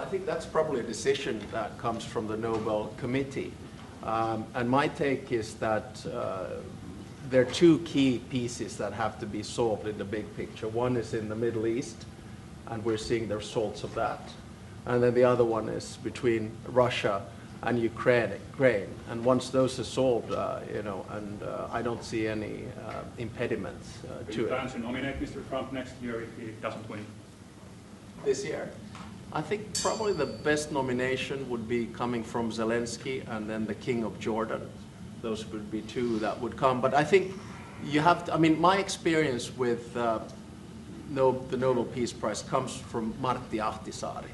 I think that's probably a decision that comes from the Nobel Committee. And my take is that there are two key pieces that have to be solved in the big picture. One is in the Middle East, and we're seeing the results of that. And then the other one is between Russia and Ukraine. And once those are solved, I don't see any impediments to it. Do you plan to nominate Mr. Trump next year if he doesn't win? This year? I think probably the best nomination would be coming from Zelensky and then the King of Jordan. Those would be two that would come. But I think you have to, my experience with the Nobel Peace Prize comes from Martti Ahtisaari,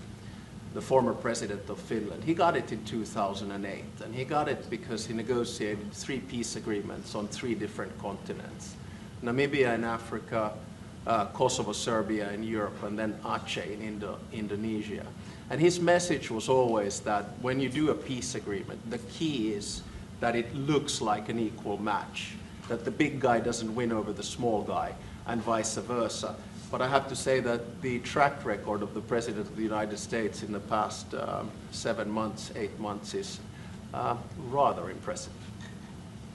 the former president of Finland. He got it in 2008, and he got it because he negotiated 3 peace agreements on 3 different continents. Namibia in Africa, Kosovo, Serbia in Europe, and then Aceh in Indonesia. And his message was always that when you do a peace agreement, the key is that it looks like an equal match, that the big guy doesn't win over the small guy, and vice versa. But I have to say that the track record of the President of the United States in the past 7 months, 8 months is rather impressive.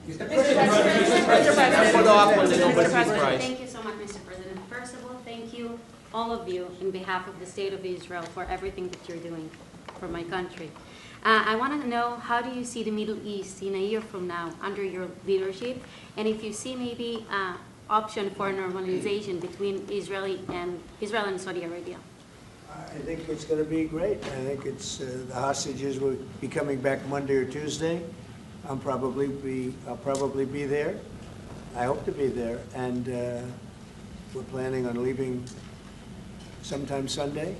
Mr. President, follow up on the Nobel Peace Prize. Thank you so much, Mr. President. First of all, thank you, all of you, in behalf of the State of Israel, for everything that you're doing for my country. I want to know, how do you see the Middle East in a year from now under your leadership? And if you see maybe option for normalization between Israel and Saudi Arabia? I think it's going to be great. I think it's the hostages will be coming back Monday or Tuesday. I'll probably be there. I hope to be there, and we're planning on leaving sometime Sunday,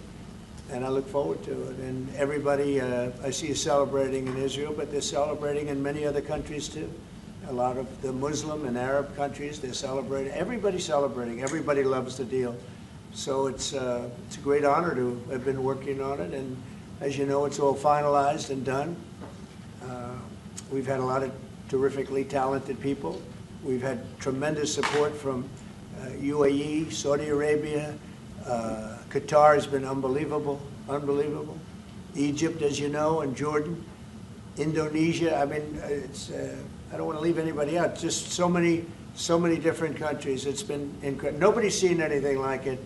and I look forward to it. And everybody I see is celebrating in Israel, but they're celebrating in many other countries too. A lot of the Muslim and Arab countries, they're celebrating. Everybody's celebrating. Everybody loves the deal. So it's a great honor to have been working on it. And as you know, it's all finalized and done. We've had a lot of terrifically talented people. We've had tremendous support from UAE, Saudi Arabia. Qatar has been unbelievable. Egypt, as you know, and Jordan. Indonesia, it's... I don't want to leave anybody out. Just so many different countries. It's been incredible. Nobody's seen anything like it.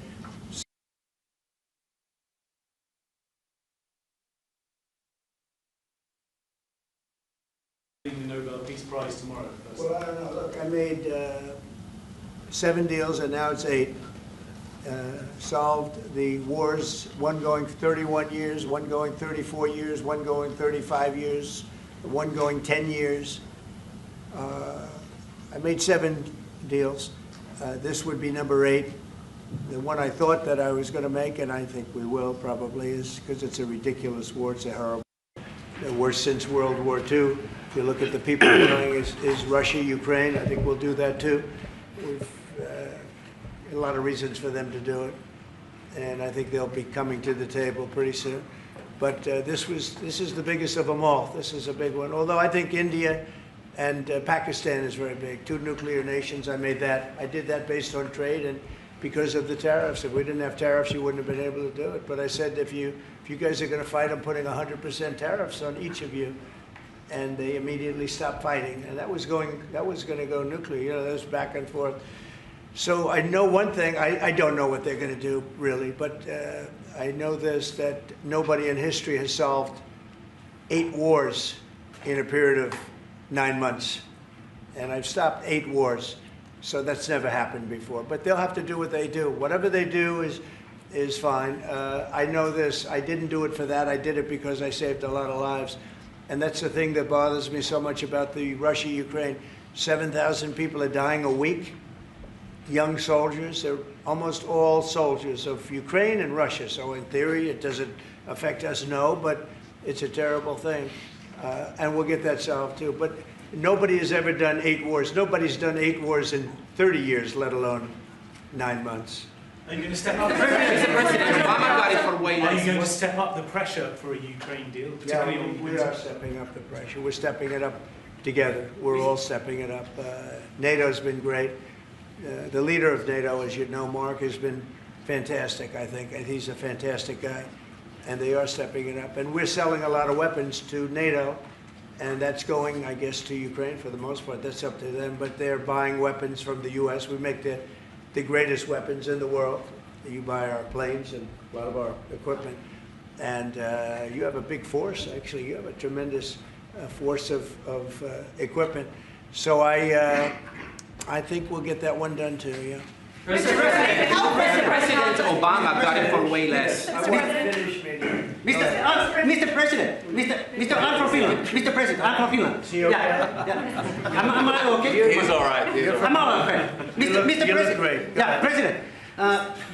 The Nobel Peace Prize tomorrow. Well, I don't know. Look, I made 7 deals, and now it's 8. Solved the wars. One going 31 years, one going 34 years, one going 35 years, one going 10 years. I made 7 deals. This would be number 8. The one I thought that I was going to make, and I think we will probably, is because it's a ridiculous war. It's a horrible, the worst since World War II. If you look at the people going, is Russia, Ukraine. I think we'll do that too. We've a lot of reasons for them to do it, and I think they'll be coming to the table pretty soon. But this is the biggest of them all. This is a big one. Although I think India and Pakistan is very big. 2 nuclear nations. I made that. I did that based on trade and because of the tariffs. If we didn't have tariffs, you wouldn't have been able to do it. But I said, if you guys are going to fight, I'm putting 100% tariffs on each of you. And they immediately stopped fighting. And that was going to go nuclear. You know, that was back and forth. So I know one thing. I don't know what they're going to do really, but I know this: that nobody in history has solved 8 wars in a period of 9 months, and I've stopped 8 wars, so that's never happened before. But they'll have to do what they do. Whatever they do is fine. I know this. I didn't do it for that. I did it because I saved a lot of lives, and that's the thing that bothers me so much about the Russia-Ukraine. 7,000 people are dying a week. Young soldiers. They're almost all soldiers of Ukraine and Russia. So in theory, it doesn't affect us, no, but it's a terrible thing. And we'll get that solved too. But nobody has ever done 8 wars. Nobody's done 8 wars in 30 years, let alone 9 months. Are you going to step up? Mr. President, Obama got it for way less. Are you going to step up the pressure for a Ukraine deal? Yeah, we are stepping up the pressure. We're stepping it up together. We're all stepping it up. NATO's been great. The leader of NATO, as you know, Mark, has been fantastic, I think. And he's a fantastic guy. and they are stepping it up. And we're selling a lot of weapons to NATO, and that's going, I guess, to Ukraine for the most part. That's up to them. But they're buying weapons from the U.S. We make the greatest weapons in the world. You buy our planes and a lot of our equipment. And you have a big force, actually. You have a tremendous force of equipment. So I think we'll get that one done too, yeah. President Obama got it for way less. I want to finish, maybe. Mr. President, I'm from Finland. Mr. President, I'm from Finland. Is he okay? Yeah. Am I okay? He's all right. I'm all right. Mr. You look President. great. Yeah, President.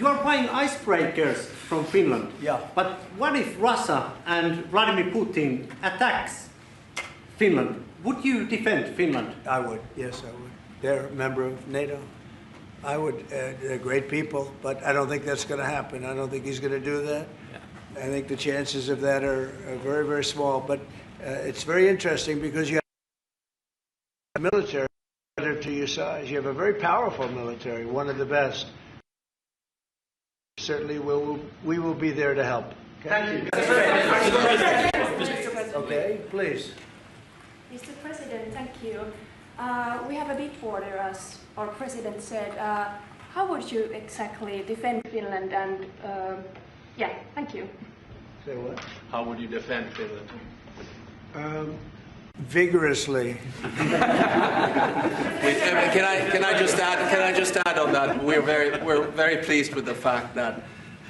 You are buying icebreakers from Finland. Yeah. But what if Russia and Vladimir Putin attacks Finland? Would you defend Finland? I would, yes, I would. They're a member of NATO. I would. They're great people, but I don't think that's going to happen. I don't think he's going to do that. Yeah. I think the chances of that are very, very small. But it's very interesting because you have a military relative to your size. You have a very powerful military, one of the best. Certainly, we will be there to help. Okay? Thank you. Okay, please. Mr. President, thank you. We have a big border, as our president said. How would you exactly defend Finland? And yeah, thank you. Say what? How would you defend Finland? Vigorously. Can I just add on that? We're very pleased with the fact that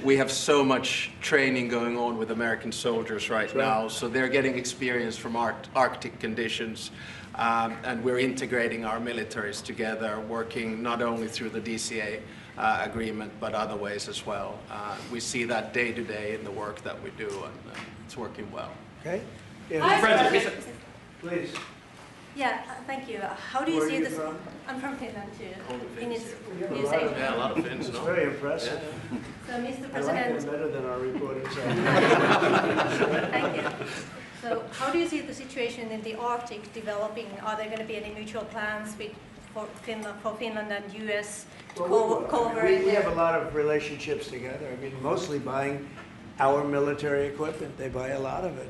we have so much training going on with American soldiers right now, so they're getting experience from Arctic conditions, and we're integrating our militaries together, working not only through the DCA agreement, but other ways as well. We see that day to day in the work that we do, and it's working well. Okay? Please. Yeah, thank you. How do you Where are see you this? from? I'm from Finland too. Finnish Yeah, music. Yeah, a lot of Finns, It's no? very impressive. So, Mr. I like President, them better than our reporters. thank you. So, how do you see the situation in the Arctic developing? Are there going to be any mutual plans for Finland and US to cooperate We have there? a lot of relationships together. I mean, mostly buying our military equipment. They buy a lot of it.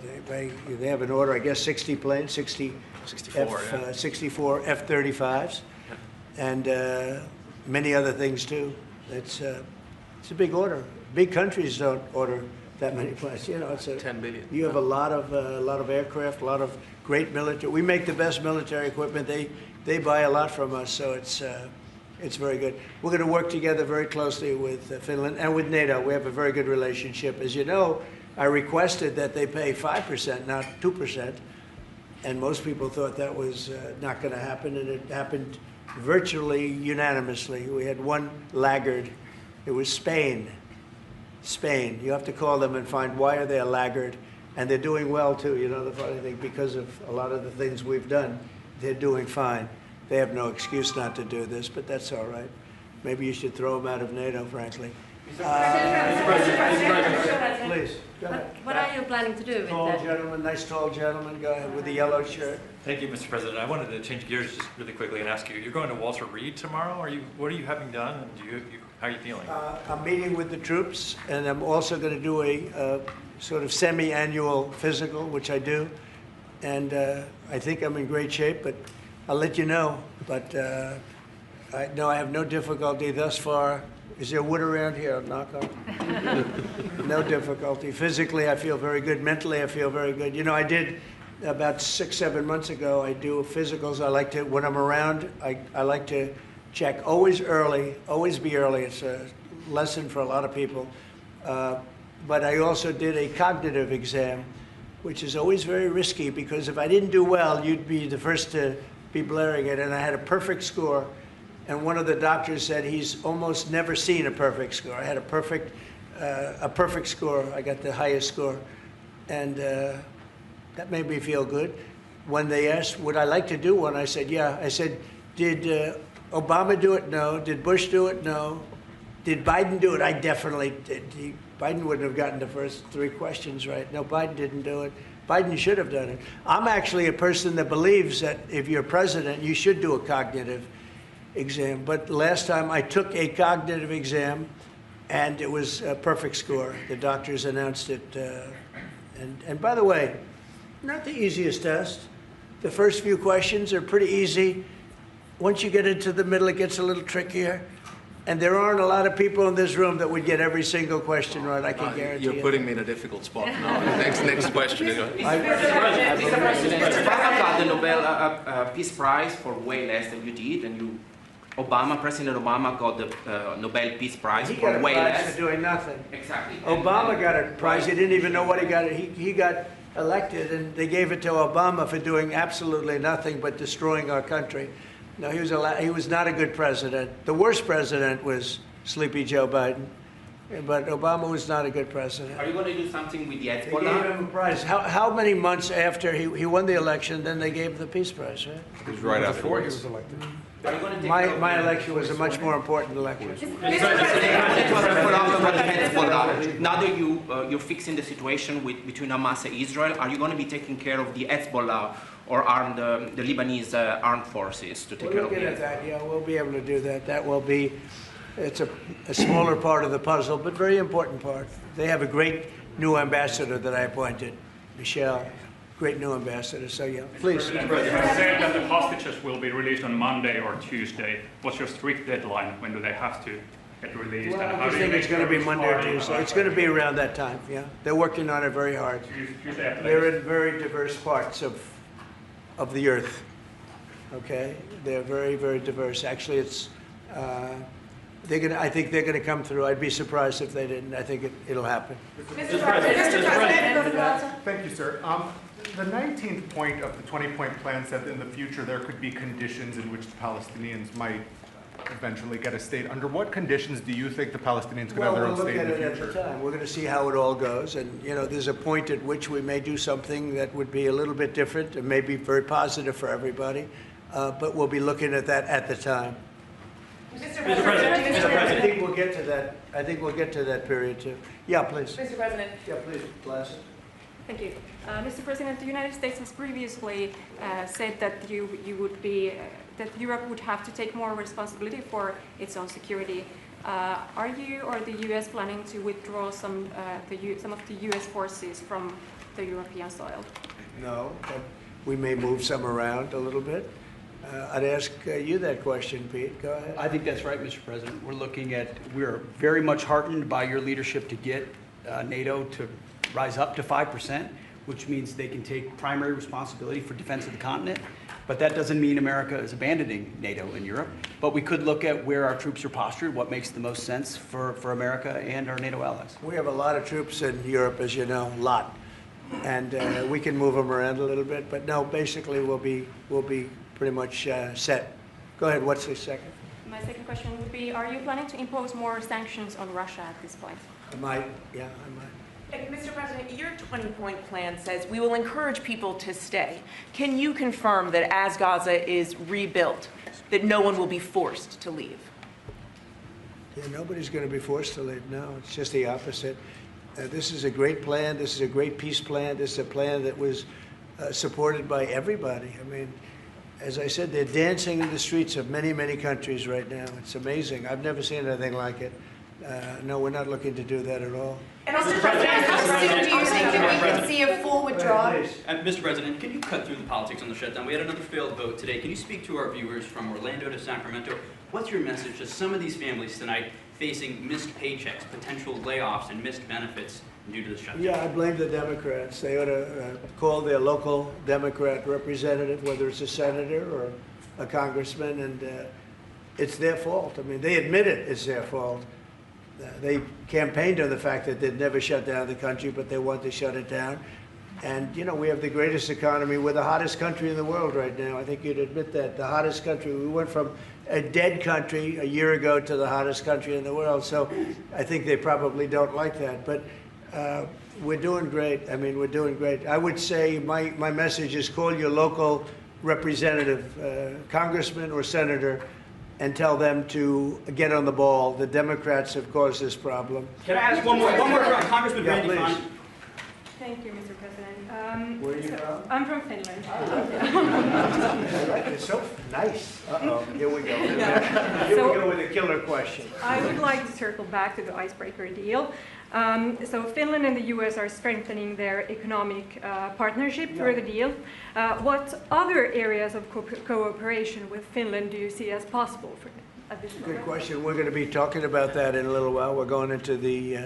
They have an order, I guess, 60 planes, 64 F-35s, and many other things too. It's a big order. Big countries don't order that many planes. You know, it's 10 billion. You have a lot of aircraft, a lot of great military. We make the best military equipment. They buy a lot from us, so it's very good. We're going to work together very closely with Finland and with NATO. We have a very good relationship. As you know, I requested that they pay 5%, not 2%, and most people thought that was not going to happen, and it happened virtually unanimously. We had one laggard. It was Spain. Spain. You have to call them and find why are they a laggard, and they're doing well too. You know, the funny thing, because of a lot of the things we've done, they're doing fine. They have no excuse not to do this, but that's all right. Maybe you should throw them out of NATO, frankly. Please, go ahead. What are you planning to do with Tall that? gentleman, nice tall gentleman, go ahead with the yellow shirt. Thank you, Mr. President. I wanted to change gears just really quickly and ask you, you're going to Walter Reed tomorrow? What are you having done, and how are you feeling? I'm meeting with the troops, and I'm also going to do a sort of semi-annual physical, which I do. And I think I'm in great shape, but I'll let you know. But I have no difficulty thus far. Is there wood around here? I'll knock on. No difficulty. Physically, I feel very good. Mentally, I feel very good. You know, I did about 6-7 months ago. I do physicals. I like to, when I'm around, I like to check always early, always be early. It's a lesson for a lot of people. But I also did a cognitive exam, which is always very risky because if I didn't do well, you'd be the first to be blaring it. And I had a perfect score. And one of the doctors said he's almost never seen a perfect score. I had a perfect score. I got the highest score. And that made me feel good. When they asked, would I like to do one, I said, yeah. I said, did Obama do it? No. Did Bush do it? No. Did Biden do it? I definitely did. Biden wouldn't have gotten the first 3 questions right. No, Biden didn't do it. Biden should have done it. I'm actually a person that believes that if you're president, you should do a cognitive exam. But last time I took a cognitive exam, and it was a perfect score. The doctors announced it. And by the way, not the easiest test. The first few questions are pretty easy. Once you get into the middle, it gets a little trickier. And there aren't a lot of people in this room that would get every single question right, I can guarantee you. You're putting me in a difficult spot now. Next question. Mr. President, Trump got the Nobel Peace Prize for way less than you did, and President Obama got the Nobel Peace Prize for way less. He got a prize for doing nothing. Exactly. Obama got a prize. He didn't even know what he got. He got elected, and they gave it to Obama for doing absolutely nothing but destroying our country. No, he was not a good president. The worst president was Sleepy Joe Biden, but Obama was not a good president. Are you going to do something with the They Hezbollah? gave him a prize. How many months after he won the election, then they gave him the Peace Prize, right? It was right after he was elected. Are you going to take care of My election was a much more important election. Now that you're fixing the situation between Hamas and Israel, are you going to be taking care of the Hezbollah or the Lebanese armed forces to take care of We're looking it? at that, yeah, we'll be able to do that. That will be, it's a smaller part of the puzzle, but very important part. They have a great new ambassador that I appointed, Michelle, great new ambassador, so yeah, please. You said that the hostages will be released on Monday or Tuesday. What's your strict deadline? When do they have to get released? Well, And I do you think make it's going to sure be Monday or party- Tuesday. It's going to be around that time, yeah. They're working on it very hard. Tuesday at They're latest. in very diverse parts of the earth, okay? They're very, very diverse. Actually, it's, I think they're going to come through. I'd be surprised if they didn't. I think it'll happen. Mr. President. Thank you, sir. The 19th point of the 20-point plan said that in the future there could be conditions in which the Palestinians might eventually get a state. Under what conditions do you think the Palestinians could have their own state in the We'll look at it future? at the time. We're going to see how it all goes. And, you know, there's a point at which we may do something that would be a little bit different and may be very positive for everybody. But we'll be looking at that at the time. Mr. President. I think we'll get to that. I think we'll get to that period too. Yeah, please. Mr. President. Yeah, please, Glass. Thank you. Mr. President, the United States has previously said that that Europe would have to take more responsibility for its own security. Are you or the U.S. planning to withdraw some of the U.S. forces from the European soil? No, but we may move some around a little bit. I'd ask you that question, Pete. Go ahead. I think that's right, Mr. President. We're very much heartened by your leadership to get NATO to rise up to 5%, which means they can take primary responsibility for defense of the continent. But that doesn't mean America is abandoning NATO in Europe. But we could look at where our troops are postured, what makes the most sense for America and our NATO allies. We have a lot of troops in Europe, as you know, a lot. And we can move them around a little bit. But no, basically we'll be pretty much set. Go ahead, what's the second? My second question would be, are you planning to impose more sanctions on Russia at this point? I might, yeah, I might. Mr. President, your 20-point plan says we will encourage people to stay. Can you confirm that as Gaza is rebuilt, that no one will be forced to leave? Yeah, nobody's going to be forced to leave. No, it's just the opposite. This is a great plan. This is a great peace plan. This is a plan that was supported by everybody. I mean, as I said, they're dancing in the streets of many, many countries right now. It's amazing. I've never seen anything like it. No, we're not looking to do that at all. And Mr. President, how soon do you think that we can see a full withdrawal? Mr. President, can you cut through the politics on the shutdown? We had another failed vote today. Can you speak to our viewers from Orlando to Sacramento? What's your message to some of these families tonight facing missed paychecks, potential layoffs, and missed benefits due to the shutdown? Yeah, I blame the Democrats. They ought to call their local Democrat representative, whether it's a senator or a congressman, and it's their fault. I mean, they admit it, it's their fault. They campaigned on the fact that they'd never shut down the country, but they want to shut it down. And, you know, we have the greatest economy. We're the hottest country in the world right now. I think you'd admit that. The hottest country. We went from a dead country a year ago to the hottest country in the world. So I think they probably don't like that. But we're doing great. I mean, we're doing great. I would say my message is call your local representative, congressman or senator, and tell them to get on the ball. The Democrats have caused this problem. Can I ask one more? Congressman Randy Fine. Thank you, Mr. President. Where are you from? I'm from Finland. It's so nice. Uh-oh, here we go. Here we go with a killer question. I would like to circle back to the icebreaker deal. So Finland and the US are strengthening their economic partnership through the deal. What other areas of cooperation with Finland do you see as possible at this moment? Good question. We're going to be talking about that in a little while. We're going into the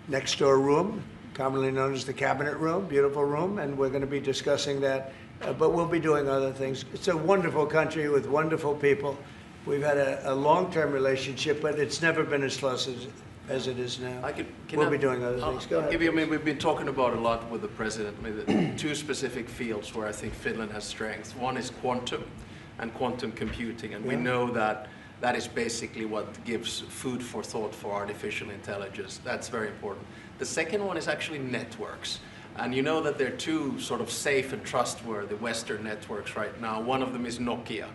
next door room, commonly known as the cabinet room, beautiful room, and we're going to be discussing that. But we'll be doing other things. It's a wonderful country with wonderful people. We've had a long-term relationship, but it's never been as close as it is now. We'll be doing other things. Go ahead. We've been talking about a lot with the president, with two specific fields where I think Finland has strengths. One is quantum and quantum computing, and we know that that is basically what gives food for thought for artificial intelligence. That's very important. The second one is actually networks. And you know that there are two sort of safe and trustworthy Western networks right now. One of them is Nokia,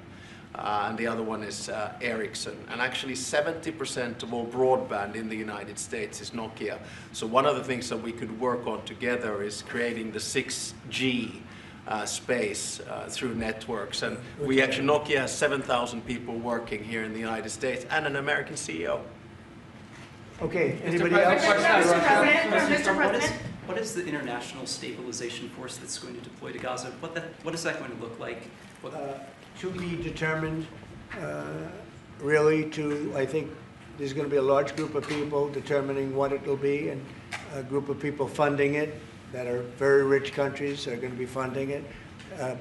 and the other one is Ericsson. And actually 70% of all broadband in the United States is Nokia. So one of the things that we could work on together is creating the 6G space through networks. And we actually, Nokia has 7,000 people working here in the United States and an American CEO. Okay, anybody else? Mr. President. What is the international stabilization force that's going to deploy to Gaza? What is that going to look like? To be determined, really, I think there's going to be a large group of people determining what it will be, and a group of people funding it that are very rich countries are going to be funding it.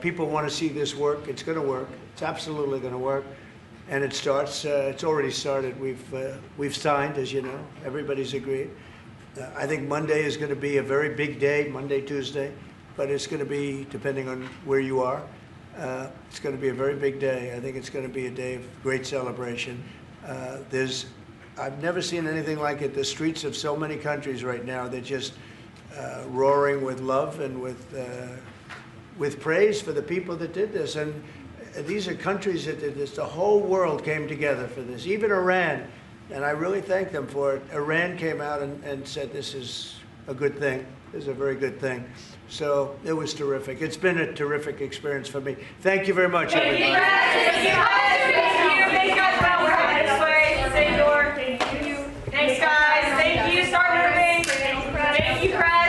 People want to see this work. It's going to work. It's absolutely going to work. And it starts, it's already started. We've signed, as you know. Everybody's agreed. I think Monday is going to be a very big day, Monday, Tuesday, but it's going to be, depending on where you are, it's going to be a very big day. I think it's going to be a day of great celebration. I've never seen anything like it. The streets of so many countries right now, they're just roaring with love and with praise for the people that did this. And these are countries that did this. The whole world came together for this, even Iran. And I really thank them for it. Iran came out and said this is a good thing. This is a very good thing. So it was terrific. It's been a terrific experience for me. Thank you very much, everybody. Thanks, guys. Thank you. Start moving. Thank you, Chris.